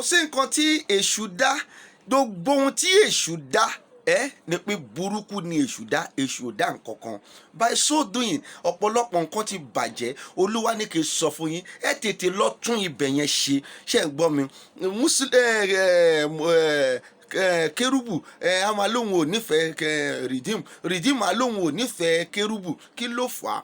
kò sí nǹkan tí èṣù dá, gbogbo ohun tí èṣù dá ni pé burúkú ni èṣù dá, èṣù ò dá nǹkan kan. By so doing ọ̀pọ̀lọpọ̀ nǹkan ti bàjẹ́. Olúwa ní kí n sọ fún yín, ẹ tètè lọ tún ibẹ̀ yẹn ṣe ń gbọ́ mi. Kérúbù a máa lóun ò nífẹ̀ẹ́ Redeem a lóun ò nífẹ̀ẹ́ Kérúbù. Kí ló fà á?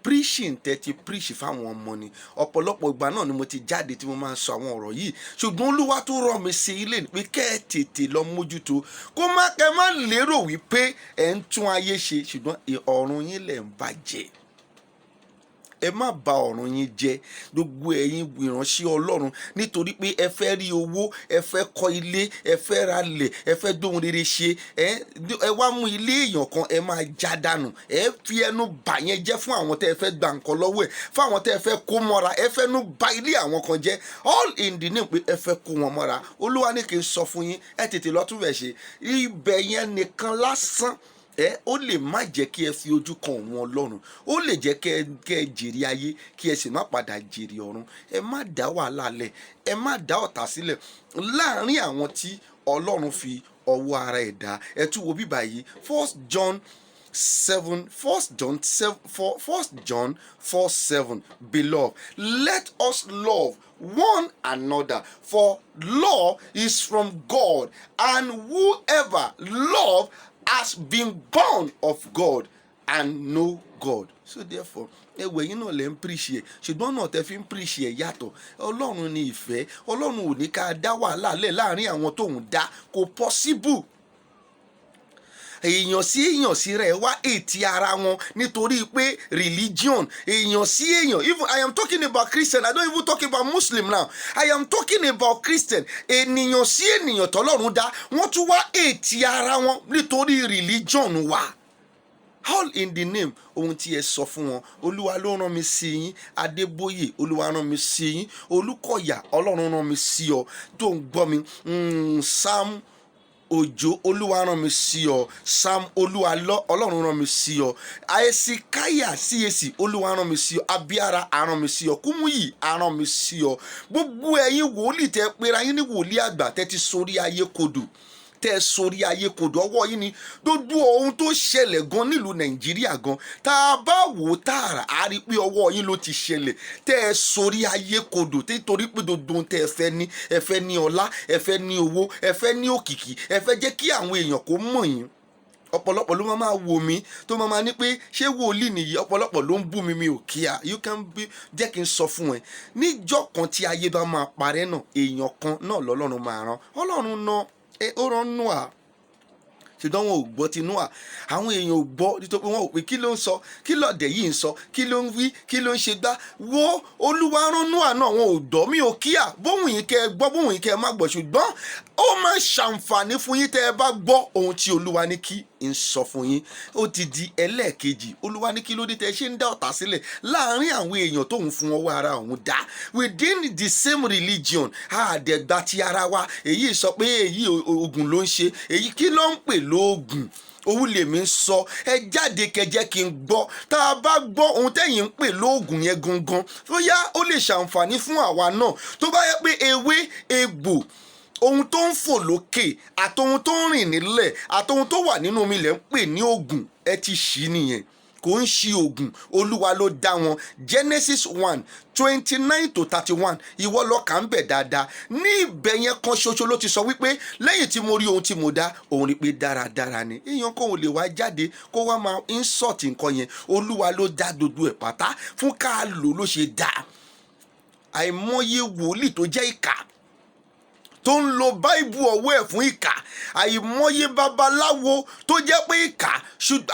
Preaching tẹ́tí preach fáwọn ọmọ ni. Ọ̀pọ̀lọpọ̀ ìgbà náà ni mo ti jáde tí mo máa ń sọ àwọn ọ̀rọ̀ yìí, ṣùgbọ́n Olúwa tó rọ̀ mí sí ilé pé kẹ́ ẹ tètè lọ mójútó, kẹ́ má lérò wípé ẹ̀ ń tún ayé ṣe ṣùgbọ́n ọ̀run yín lẹ̀ ń bàjẹ́. Ẹ má bà ọ̀run yín jẹ́, gbogbo ẹ̀yin ìránṣẹ́ Ọlọ́run, nítorí pé ẹ fẹ́ rí owó, ẹ fẹ́ kọ́ ilé, ẹ fẹ́ ra lẹ̀, ẹ fẹ́ dóhun rere ṣe, ẹ wá mú ilé èèyàn kan ẹ máa já dànù, ẹ fi ẹnu bà yẹn jẹ́ fún àwọn tẹ́ ẹ fẹ́ gba nǹkan lọ́wọ́ ẹ̀, fún àwọn tẹ́ ẹ fẹ́ kó mọ́ra, ẹ fẹ́ nu bà ilé àwọn kan jẹ́, all in the name pé ẹ fẹ́ kó wọn mọ́ra. Olúwa ní kí n sọ fún yín, ẹ tètè lọ tún bẹ̀ ṣe. Ibẹ̀ yẹn nìkan lásán ó lè má jẹ́ kí ẹ fi ojú kan òun Ọlọ́run, ó lè jẹ́ kẹ́ ẹ jèrè ayé kí ẹ sì má padà jèrè ọ̀run. Ẹ má dá wàhálà lẹ̀, ẹ má dá ọ̀tá sílẹ̀ láàrin àwọn tí Ọlọ́run fi ọwọ́ ara ẹ̀ dá. Ẹ tún wo bíbá yìí, 1 John 4:7, Beloved, let us love one another, for love is from God, and whoever love has been born of God and know God. So therefore, ẹwẹ̀ yín náà lè ń píríṣì ẹ̀, ṣùgbọ́n náà tẹ́ fi ń píríṣì ẹ̀ yàtọ̀. Ọlọ́run ni ìfẹ́, Ọlọ́run ò ní ká dá wàhálà lẹ̀ láàrin àwọn tóun dá, kò possible. Èèyàn sí rẹ̀ wá ètí ara wọn nítorí pé religion, èèyàn sí èèyàn. Even I am talking about Christian, I don't even talk about Muslim now. I am talking about Christian. Ènìyàn sí ènìyàn tọ́lọ́run dá, wọ́n tún wá ètí ara wọn nítorí religion wa. All in the name ohun tí ẹ sọ fún wọn. Olúwa ló rán mi sí yín. Adébóyè, Olúwa rán mi sí yín. Olúkọ̀yà, Ọlọ́run rán mi sí ọ tó ń gbọ́ mi. Sam Òjó, Olúwa rán mi sí ọ. Sam Olúwalọ, Ọlọ́run rán mi sí ọ. Àìsíkáyà CAC, Olúwa rán mi sí ọ. Abíára, arán mi sí ọ. Kúmúyì, arán mi sí ọ. Gbogbo ẹ̀yin wòlíì tẹ́ pera yín ní wòlíì àgbà tẹ́ ti sórí ayé kodò, tẹ́ sórí ayé kodò, ọwọ́ yín ni gbogbo ohun tó ṣẹlẹ̀ gan nílùú Nàìjíríà gan, tá a bá wò ó tààrà á rí pé ọwọ́ yín ló ti ṣẹlẹ̀. Tẹ́ sórí ayé kodò nítorí pé gbogbo ohun tẹ́ ẹ fẹ́ ní ọlá, ẹ fẹ́ ní owó, ẹ fẹ́ ní òkìkí, ẹ fẹ́ jẹ́ kí àwọn èèyàn kó mọ̀ yín. Ọ̀pọ̀lọpọ̀ ló máa wò mí tó máa ní pé ṣé wòlíì nìyí, ọ̀pọ̀lọpọ̀ ló ń bú mi ò kíá. You can be, jẹ́ kí n sọ fún ẹ, níjọ́ kan tí ayé bá máa parẹ́ náà, èèyàn kan náà lọ́lọ́run máa rán. Ọlọ́run náà ó rán Nóà, ṣùgbọ́n wọn ò gbọ́ ti Nóà. Àwọn èèyàn ò gbọ́ nítorí wọn ò pé kí ló ń sọ, kí lọ́dẹ̀ yìí ń sọ, kí ló ń wí, kí ló ń ṣe gbá. Wo Olúwa rán Nóà náà, wọn ò dọ́ mi ò kíá. Bóhùn yín kẹ́ ẹ gbọ́, bóhùn yín kẹ́ ẹ má gbọ́, ṣùgbọ́n ó máa ṣàǹfààní fún yín tẹ́ ẹ bá gbọ́ ohun tí Olúwa ní kí n sọ fún yín. Ó ti di ẹlẹ́ẹ̀kejì. Olúwa ní kí ló dé tẹ́ ṣe ń dá ọ̀tá sílẹ̀ láàrin àwọn èèyàn tóun fún ọwọ́ ara òun dá, within the same religion. Àdẹ̀gbà ti ara wa, èyí sọ pé èyí oògùn ló ń ṣe, èyí kí ló ń pè lóògùn. Òun lèmi ń sọ, ẹ jáde kẹjẹ kí n gbọ́. Tá a bá gbọ́ ohun tẹ́yìn ń pè lóògùn yẹn gangan, ó yá ó lè ṣàǹfààní fún àwa náà. Tó bá yẹ pé ewé egbò, ohun tó ń fò lókè àtohun tó ń rìn nílẹ̀ àtohun tó wà nínú omi lẹ̀ ń pè ní ògùn, ẹ ti ṣì nìyẹn. Kò ń ṣe ògùn, Olúwa ló dá wọn. Genesis 1:29-31, ìwọ lọ kà ń bẹ̀ dáadáa. Ní ibẹ̀ yẹn kan ṣoṣo ló ti sọ wípé lẹ́yìn tí mo rí ohun tí mo dá, òun rí pé dáradára ni. Èèyàn kan ò lè wá jáde kó wá máa insult nǹkan yẹn. Olúwa ló dá gbogbo ẹ̀ pátá, fún ká lò ló ṣe dá. Àìmọye wòlíì tó jẹ́ ìkà tó ń lo báìbù ọwọ́ ẹ̀ fún ìkà, àìmọye babaláwo tó jẹ́ pé ìkà,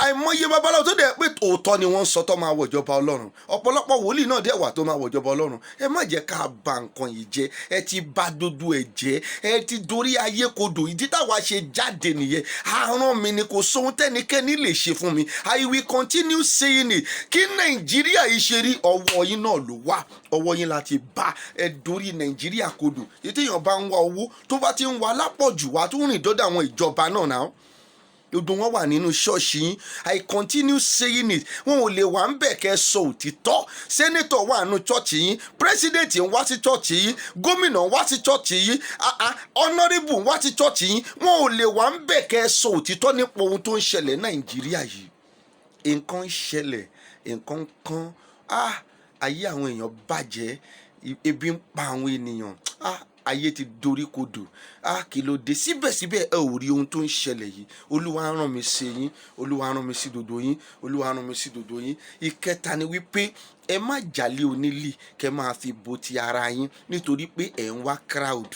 àìmọye babaláwo tó dẹ̀ pé òótọ́ ni wọ́n ń sọ tó máa wọ ìjọba Ọlọ́run. Ọ̀pọ̀lọpọ̀ wòlíì náà dẹ̀ wà tó máa wọ ìjọba Ọlọ́run. Ẹ má jẹ́ ká bà nǹkan yìí jẹ́, ẹ ti bà gbogbo ẹ̀ jẹ́, ẹ ti dorí ayé kodò. Ìdí táwa ṣe jáde nìyẹn. Àrán mi ni, kò sóhun tẹ́nikẹ́ni lè ṣe fún mi. I will continue saying it. Kí Nàìjíríà yìí ṣe rí, ọwọ́ yín náà ló wà, ọwọ́ yín láti bá ẹ dorí Nàìjíríà kodò. Ètò èèyàn bá ń wá owó, tó bá ti ń wá lápọ̀jù wá tó rìn dọ́dọ̀ àwọn ìjọba náà. gbogbo wọn wà nínú ṣọ́ọ̀ṣì yín. I continue saying it. Wọn ò lè wà ń bẹ̀ kẹ́ sọ òtítọ́. Senator wà nínú ṣọ́ọ̀ṣì yín, president ń wá sí ṣọ́ọ̀ṣì yín, gómìnà ń wá sí ṣọ́ọ̀ṣì yín, honourable ń wá sí ṣọ́ọ̀ṣì yín. Wọn ò lè wà ń bẹ̀ kẹ́ sọ òtítọ́ nípa ohun tó ń ṣẹlẹ̀ Nàìjíríà yìí. Nǹkan ń ṣẹlẹ̀, nǹkan kan, ayé àwọn èèyàn bàjẹ́, ebi ń pa àwọn ènìyàn, ayé ti dorí kodò, kí ló dé? Síbẹ̀síbẹ̀ ẹ ò rí ohun tó ń ṣẹlẹ̀ yìí. Olúwa rán mi sí yín, Olúwa rán mi sí dodo yín, Olúwa rán mi sí dodo yín. Ìkẹta ni wípé ẹ má jàlé onílì kẹ́ máa fi bo ti ara yín nítorí pé ẹ̀ ń wá crowd.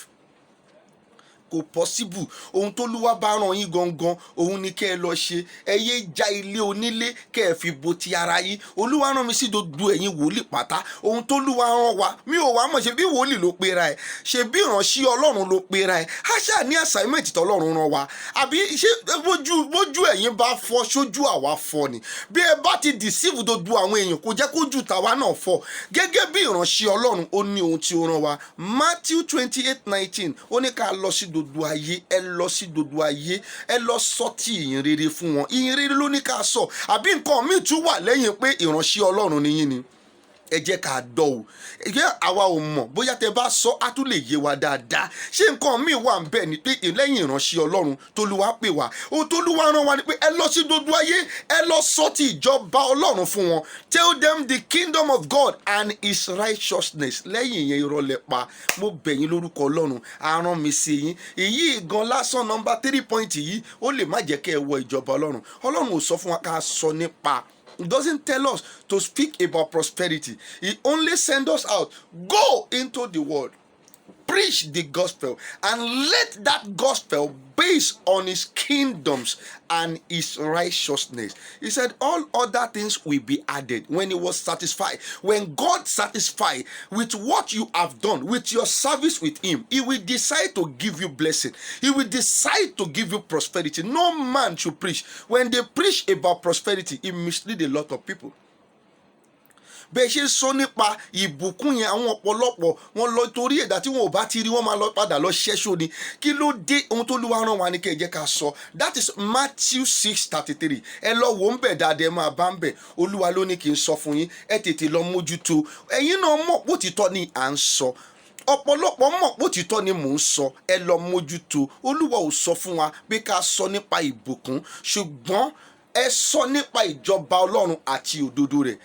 Kò possible. Ohun tó Olúwa bá rán yín gangan òun ni kẹ́ ẹ lọ ṣe. Ẹ yé já ilé onílé kẹ́ ẹ fi bo ti ara yín. Olúwa rán mi sí dodo ẹ̀yin wòlíì pátá. Ohun tó Olúwa rán wa mi ò wá mọ̀, ṣe bí wòlíì ló pera ẹ̀, ṣe bí ìránṣẹ́ Ọlọ́run ló pera ẹ̀. Ṣáà ní assignment tọ́lọ́run rán wa, àbí ṣé bójú ẹ̀yin bá fọ́ sójú àwa fọ́ ni? Bí ẹ bá ti deceive dodo àwọn èèyàn kò jẹ́ kójú tàwa náà fọ́. Gẹ́gẹ́ bí ìránṣẹ́ Ọlọ́run ó ní ohun tí ó rán wa. Matthew 28:19 ó ní ká lọ sí dodo ayé, ẹ lọ sí dodo ayé, ẹ lọ sọ ti ìyìn rere fún wọn. Ìyìn rere ló ní ká sọ, àbí nǹkan míì tún wà lẹ́yìn pé ìránṣẹ́ Ọlọ́run ni yín ni? Ẹ jẹ́ ká dọ̀ o. Àwa ò mọ̀ bóyá tẹ bá sọ á tún lè yé wa dáadáa. Ṣé nǹkan míì wà ń bẹ̀ ni pé lẹ́yìn ìránṣẹ́ Ọlọ́run t'Olúwa pè wá, ohun t'Olúwa rán wa ni pé ẹ lọ sí dodo ayé, ẹ lọ sọ ti ìjọba Ọlọ́run fún wọn. Tell them the kingdom of God and his righteousness. Lẹ́yìn yẹn irọ́ lẹ pa. Mo bẹ̀ yín lórúkọ Ọlọ́run, a rán mi sí yín. Èyí gan lásán number 3 point yìí ó lè má jẹ́ kẹ́ ẹ wọ ìjọba Ọlọ́run. Ọlọ́run ò sọ fún wa ká sọ nípa. He doesn't tell us to speak about prosperity. He only sends us out. Go into the world, preach the gospel, and let that gospel based on his kingdoms and his righteousness. He said all other things will be added. When he was satisfied, when God satisfied with what you have done, with your service with him, he will decide to give you blessing. He will decide to give you prosperity. No man should preach. When they preach about prosperity, it misleads a lot of people. Bẹ́ẹ̀ ṣe sọ nípa ìbùkún yẹn, àwọn ọ̀pọ̀lọpọ̀ wọn lọ torí ẹ̀dá tí wọn ò bá ti rí wọn máa lọ padà lọ ṣẹ́ṣó ni. Kí ló dé? Ohun tó Olúwa rán wa ni kẹ́ ẹ jẹ́ ká sọ. That is Matthew 6:33. Ẹ lọ wò ń bẹ̀ dáadáa, ẹ máa bá ń bẹ̀. Olúwa ló ní kí n sọ fún yín, ẹ tètè lọ mójútó. Ẹ̀yin náà mọ̀ bó ti tọ́ ni à ń sọ. Ọ̀pọ̀lọpọ̀ mọ̀ bó ti tọ́ ni mò ń sọ. Ẹ lọ mójútó. Olúwa ò sọ fún wa pé ká sọ nípa ìbùkún, ṣùgbọ́n ẹ sọ nípa ìjọba Ọlọ́run àti òdodo rẹ̀.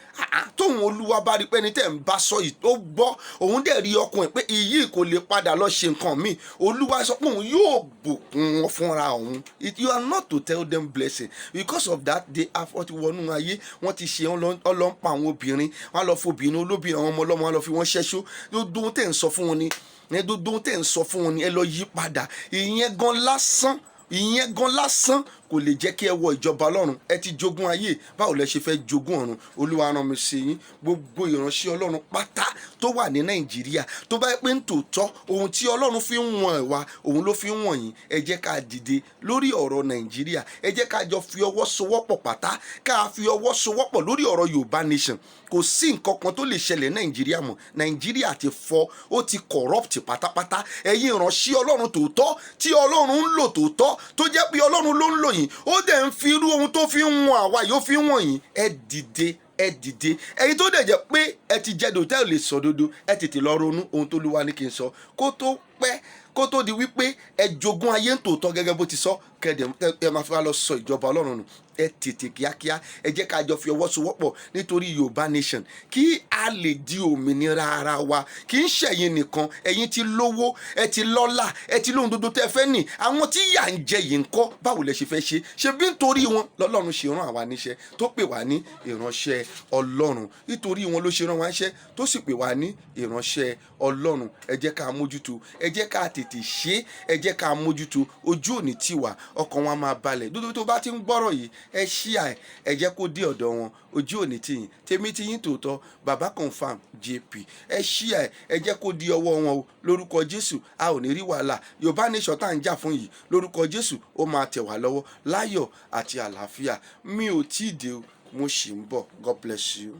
Tóun Olúwa bá rí pé ẹni tẹ́ ń bá sọ yìí tó gbọ́, òun dẹ̀ rí ọkùnrin pé iyì kò lè padà lọ ṣe nǹkan míì. Olúwa sọ pé òun yóò bùkún wọn fúnra òun. You are not to tell them blessing. Because of that, they have wọnú ayé, wọ́n ti ṣe ọlọ́mpa àwọn obìnrin, wọ́n lọ fún obìnrin olóbìnrin, àwọn ọmọ ọlọ́mọ wọn lọ fi wọ́n ṣẹ́ṣó. Gbogbo ohun tẹ́ ń sọ fún wọn ni, ẹ lọ yí padà. Ìyẹn gan lásán kò lè jẹ́ kí ẹ wọ ìjọba Ọlọ́run. Ẹ ti jogún ayé, báwo lẹ ṣe fẹ́ jogún ọ̀run? Olúwa rán mi sí yín. Gbogbo ìránṣẹ́ Ọlọ́run pátá tó wà ní Nàìjíríà, tó bá yẹ pé ń tòótọ́ ohun tí Ọlọ́run fi ń wọ̀n ẹ̀ wá, òun ló fi ń wọ̀n yín. Ẹ jẹ́ ká dìde lórí ọ̀rọ̀ Nàìjíríà. Ẹ jẹ́ ká jọ fi ọwọ́ sowọ́pọ̀ pátá, ká fi ọwọ́ sowọ́pọ̀ lórí ọ̀rọ̀ Yorùbá nation. Kò sí nǹkan kan tó lè ṣẹlẹ̀ Nàìjíríà mọ́. Nàìjíríà ti fọ́, ó ti corrupt pátápátá. Ẹ̀yin ìránṣẹ́ Ọlọ́run tòótọ́ tí Ọlọ́run ń lò tòótọ́, tó jẹ́ pé Ọlọ́run ló ń lò yín, ó dẹ̀ ń fi irú ohun tó fi ń wọn àwa yóò fi ń wọ̀n yín. Ẹ dìde, ẹ dìde. Ẹ̀yin tó dẹ̀ jẹ́ pé ẹ ti jẹ́ dòtẹ́ ò lè sọ dodo, ẹ tètè lọ ronú ohun tó Olúwa ní kí n sọ kó tó pẹ́, kó tó di wípé ẹ jogún ayé ń tòótọ́ gẹ́gẹ́ bó ti sọ, kẹ́ẹ̀dẹ̀ máa fi wá lọ sọ ìjọba Ọlọ́run nù. Ẹ tètè kíákíá, ẹ jẹ́ ká jọ fi ọwọ́ sowọ́pọ̀ nítorí Yorùbá nation, kí a lè di òmìnira ara wa. Kì í ṣẹ̀yin nìkan, ẹ̀yin ti lówó, ẹ ti lọ́lá, ẹ ti lóhun dodo tẹ́ fẹ́ nì. Àwọn tí yà ń jẹ yìí ń kọ́, báwo lẹ ṣe fẹ́ ṣe? Ṣé bí nítorí wọn lọ́lọ́run ṣe rán àwa níṣẹ́, tó pè wá ní ìránṣẹ́ Ọlọ́run? Nítorí wọn ló ṣe rán wa níṣẹ́, tó sì pè wá ní ìránṣẹ́ Ọlọ́run. Ẹ jẹ́ ká mójútó, ẹ jẹ́ ká tètè ṣe, ẹ jẹ́ ká mójútó. Ojú òní tiwa, ọkàn wa máa balẹ̀. Dodo tó bá ti ń gbọ́rọ̀ yìí, ẹ share ẹ jẹ́ kó dé ọ̀dọ̀ wọn. Ojú òní tiyín, tèmi tiyín tòótọ́, Baba Confirm JP. Ẹ share ẹ jẹ́ kó di ọwọ́ wọn o. Lórúkọ Jésù a ò ní rí wàhálà. Yorùbá nation tá à ń jà fún yìí, lórúkọ Jésù ó máa tẹ̀ wá lọ́wọ́ láyọ̀ àti àlàáfíà. Mi ò tí ì dé o, mo ṣì ń bọ̀. God bless you.